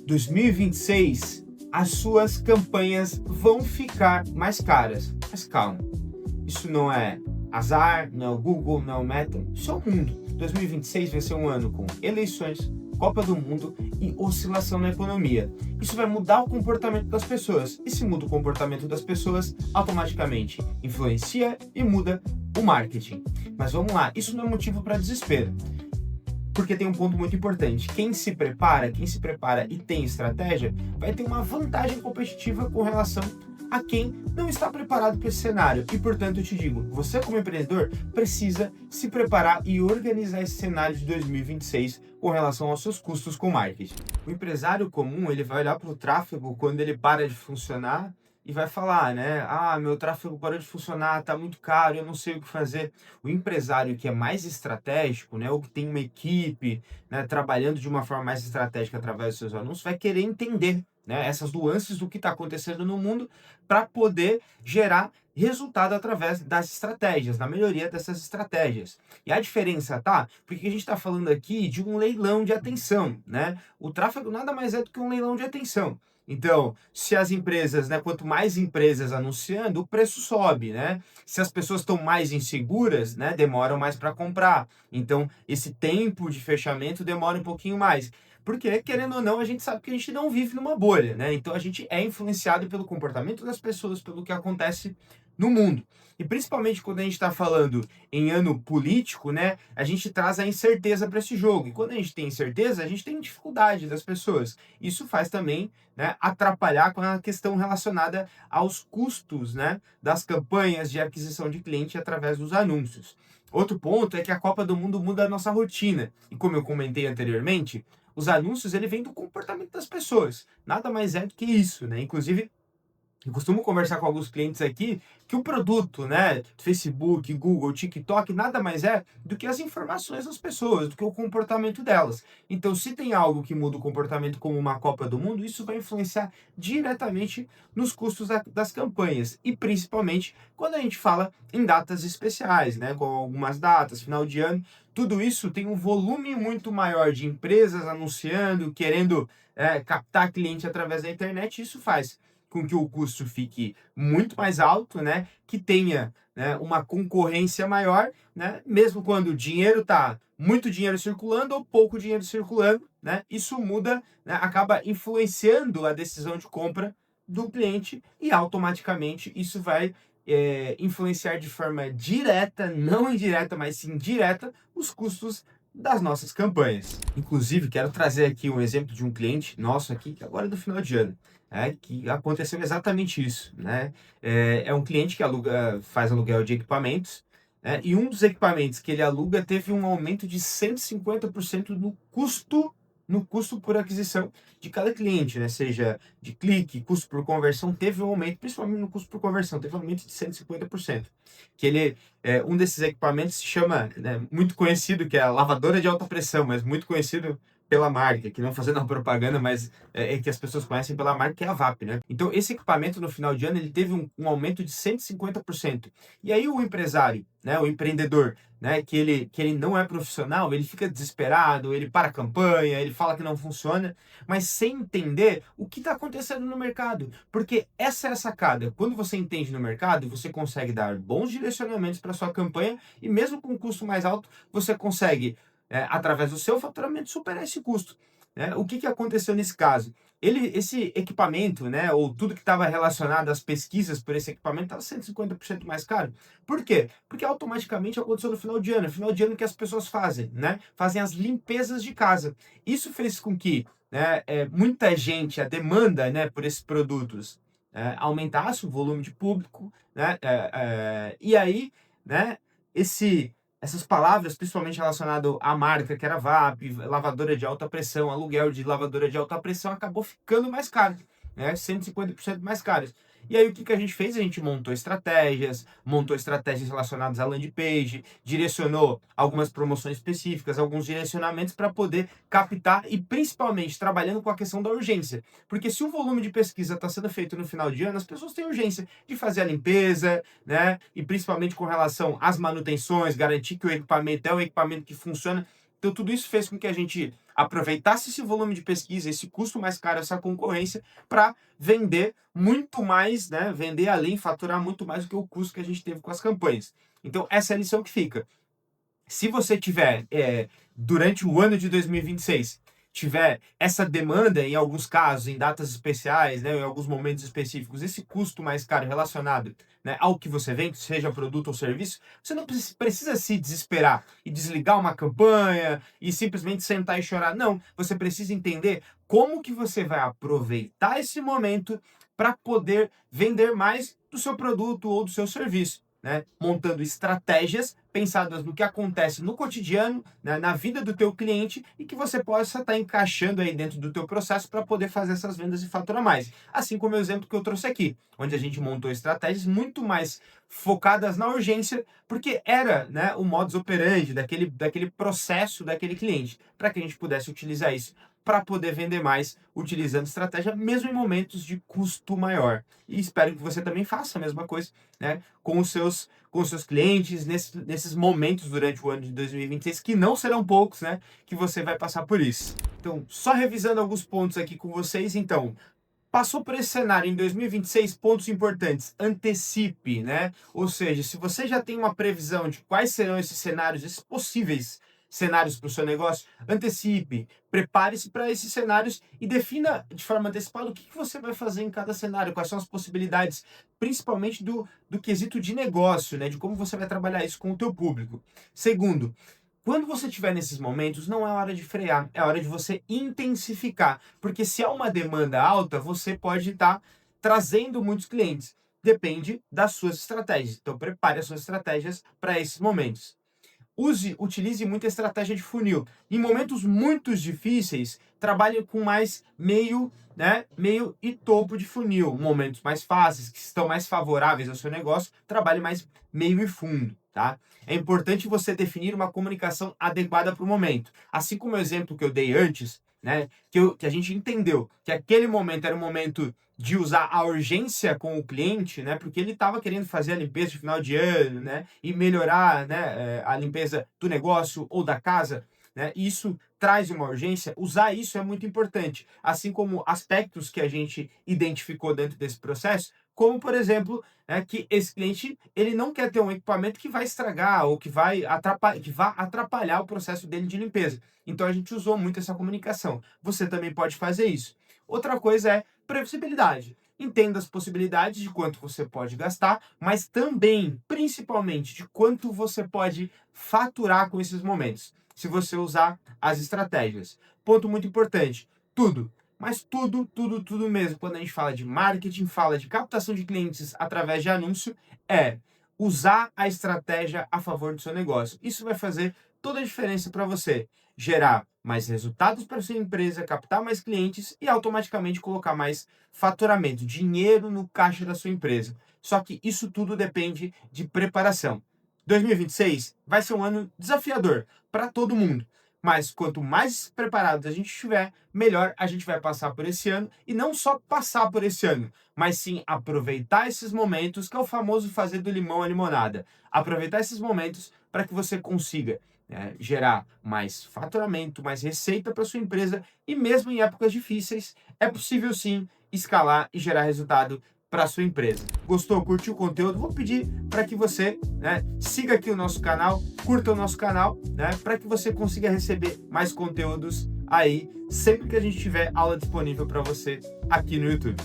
2026, as suas campanhas vão ficar mais caras. Mas calma, isso não é azar, não é o Google, não é o Meta, isso é o mundo. 2026 vai ser um ano com eleições, Copa do Mundo e oscilação na economia. Isso vai mudar o comportamento das pessoas. E se muda o comportamento das pessoas, automaticamente influencia e muda o marketing. Mas vamos lá, isso não é motivo para desespero. Porque tem um ponto muito importante. Quem se prepara e tem estratégia, vai ter uma vantagem competitiva com relação a quem não está preparado para esse cenário. E, portanto, eu te digo, você como empreendedor precisa se preparar e organizar esse cenário de 2026 com relação aos seus custos com marketing. O empresário comum, ele vai olhar para o tráfego quando ele para de funcionar e vai falar, né? Ah, meu tráfego parou de funcionar, tá muito caro, eu não sei o que fazer. O empresário que é mais estratégico, né, ou que tem uma equipe, né, trabalhando de uma forma mais estratégica através dos seus anúncios, vai querer entender, né, essas nuances do que está acontecendo no mundo para poder gerar resultado através das estratégias, na melhoria dessas estratégias. E a diferença, tá? Porque a gente está falando aqui de um leilão de atenção, né? O tráfego nada mais é do que um leilão de atenção. Então, se as empresas, né, quanto mais empresas anunciando, o preço sobe, né? Se as pessoas estão mais inseguras, né, demoram mais para comprar. Então, esse tempo de fechamento demora um pouquinho mais. Porque, querendo ou não, a gente sabe que a gente não vive numa bolha, né? Então, a gente é influenciado pelo comportamento das pessoas, pelo que acontece no mundo. E principalmente quando a gente está falando em ano político, né, a gente traz a incerteza para esse jogo. E quando a gente tem incerteza, a gente tem dificuldade das pessoas. Isso faz também, né, atrapalhar com a questão relacionada aos custos, né, das campanhas de aquisição de cliente através dos anúncios. Outro ponto é que a Copa do Mundo muda a nossa rotina. E como eu comentei anteriormente, os anúncios ele vem do comportamento das pessoas. Nada mais é do que isso, né? Inclusive, eu costumo conversar com alguns clientes aqui que o produto, né, Facebook, Google, TikTok, nada mais é do que as informações das pessoas, do que o comportamento delas. Então, se tem algo que muda o comportamento como uma Copa do Mundo, isso vai influenciar diretamente nos custos das campanhas. E principalmente quando a gente fala em datas especiais, né, com algumas datas, final de ano, tudo isso tem um volume muito maior de empresas anunciando, querendo captar cliente através da internet, e isso faz com que o custo fique muito mais alto, né? Que tenha, né, uma concorrência maior, né? Mesmo quando o dinheiro tá muito dinheiro circulando ou pouco dinheiro circulando, né? Isso muda, né, acaba influenciando a decisão de compra do cliente e automaticamente isso vai influenciar de forma direta, não indireta, mas sim direta, os custos das nossas campanhas. Inclusive, quero trazer aqui um exemplo de um cliente nosso aqui, que agora é do final de ano, que aconteceu exatamente isso, né? É um cliente que faz aluguel de equipamentos, né? E um dos equipamentos que ele aluga teve um aumento de 150% no custo por aquisição de cada cliente, né? Seja de clique, custo por conversão, teve um aumento, principalmente no custo por conversão, teve um aumento de 150%. Que um desses equipamentos se chama, né, muito conhecido, que é a lavadora de alta pressão, mas muito conhecido pela marca, que não fazendo uma propaganda, mas é que as pessoas conhecem pela marca, que é a VAP, né? Então, esse equipamento, no final de ano, ele teve um aumento de 150%. E aí, o empresário, né, o empreendedor, né, que ele não é profissional, ele fica desesperado, ele para a campanha, ele fala que não funciona, mas sem entender o que está acontecendo no mercado. Porque essa é a sacada. Quando você entende no mercado, você consegue dar bons direcionamentos para sua campanha e mesmo com um custo mais alto, você consegue através do seu faturamento, superar esse custo. Né? O que aconteceu nesse caso? Esse equipamento, né, ou tudo que estava relacionado às pesquisas por esse equipamento, estava 150% mais caro. Por quê? Porque automaticamente aconteceu no final de ano que as pessoas fazem, né? Fazem as limpezas de casa. Isso fez com que, né, muita gente, a demanda, né, por esses produtos aumentasse o volume de público, né? E aí, né, essas palavras, principalmente relacionado à marca, que era VAP, lavadora de alta pressão, aluguel de lavadora de alta pressão, acabou ficando mais caro, né? 150% mais caro. E aí o que a gente fez? A gente montou estratégias relacionadas à landing page, direcionou algumas promoções específicas, alguns direcionamentos para poder captar e principalmente trabalhando com a questão da urgência. Porque se o volume de pesquisa está sendo feito no final de ano, as pessoas têm urgência de fazer a limpeza, né? E principalmente com relação às manutenções, garantir que o equipamento é um equipamento que funciona. Então tudo isso fez com que a gente aproveitasse esse volume de pesquisa, esse custo mais caro, essa concorrência, para vender muito mais, né? Vender além, faturar muito mais do que o custo que a gente teve com as campanhas. Então essa é a lição que fica. Se você tiver, durante o ano de 2026, tiver essa demanda, em alguns casos, em datas especiais, né, em alguns momentos específicos, esse custo mais caro relacionado, né, ao que você vende, seja produto ou serviço, você não precisa se desesperar e desligar uma campanha e simplesmente sentar e chorar. Não, você precisa entender como que você vai aproveitar esse momento para poder vender mais do seu produto ou do seu serviço. Né, montando estratégias pensadas no que acontece no cotidiano, né, na vida do teu cliente e que você possa estar encaixando aí dentro do teu processo para poder fazer essas vendas e faturar mais. Assim como o exemplo que eu trouxe aqui, onde a gente montou estratégias muito mais focadas na urgência, porque era, né, o modus operandi daquele processo daquele cliente, para que a gente pudesse utilizar isso para poder vender mais utilizando estratégia, mesmo em momentos de custo maior. E espero que você também faça a mesma coisa, né, com os seus clientes nesses momentos durante o ano de 2026, que não serão poucos, né, que você vai passar por isso. Então, só revisando alguns pontos aqui com vocês, então, passou por esse cenário em 2026, pontos importantes, antecipe, né? Ou seja, se você já tem uma previsão de quais serão esses cenários, esses possíveis cenários para o seu negócio, antecipe, prepare-se para esses cenários e defina de forma antecipada o que você vai fazer em cada cenário, quais são as possibilidades, principalmente do quesito de negócio, né? De como você vai trabalhar isso com o teu público. Segundo, quando você estiver nesses momentos, não é hora de frear, é hora de você intensificar, porque se há uma demanda alta, você pode estar trazendo muitos clientes. Depende das suas estratégias. Então, prepare as suas estratégias para esses momentos. Utilize muita estratégia de funil. Em momentos muito difíceis, trabalhe com mais meio, né, meio e topo de funil. Momentos mais fáceis, que estão mais favoráveis ao seu negócio, trabalhe mais meio e fundo, tá? É importante você definir uma comunicação adequada para o momento. Assim como o exemplo que eu dei antes, né, que a gente entendeu que aquele momento era um momento de usar a urgência com o cliente, né, porque ele estava querendo fazer a limpeza de final de ano, né, e melhorar, né, a limpeza do negócio ou da casa, né, isso traz uma urgência. Usar isso é muito importante, assim como aspectos que a gente identificou dentro desse processo, como por exemplo, que esse cliente ele não quer ter um equipamento que vai estragar ou que vai atrapalhar o processo dele de limpeza. Então a gente usou muito essa comunicação. Você também pode fazer isso. Outra coisa é previsibilidade. Entenda as possibilidades de quanto você pode gastar, mas também, principalmente, de quanto você pode faturar com esses momentos, se você usar as estratégias. Ponto muito importante: tudo, mas tudo mesmo, quando a gente fala de marketing, fala de captação de clientes através de anúncio, é usar a estratégia a favor do seu negócio. Isso vai fazer toda a diferença para você gerar mais resultados para sua empresa, captar mais clientes e automaticamente colocar mais faturamento, dinheiro no caixa da sua empresa. Só que isso tudo depende de preparação. 2026 vai ser um ano desafiador para todo mundo, mas quanto mais preparados a gente estiver, melhor a gente vai passar por esse ano, e não só passar por esse ano, mas sim aproveitar esses momentos, que é o famoso fazer do limão a limonada. Aproveitar esses momentos para que você consiga gerar mais faturamento, mais receita para sua empresa, e mesmo em épocas difíceis, é possível sim escalar e gerar resultado para sua empresa. Gostou? Curtiu o conteúdo? Vou pedir para que você, né, siga aqui o nosso canal, curta o nosso canal, né, para que você consiga receber mais conteúdos aí sempre que a gente tiver aula disponível para você aqui no YouTube.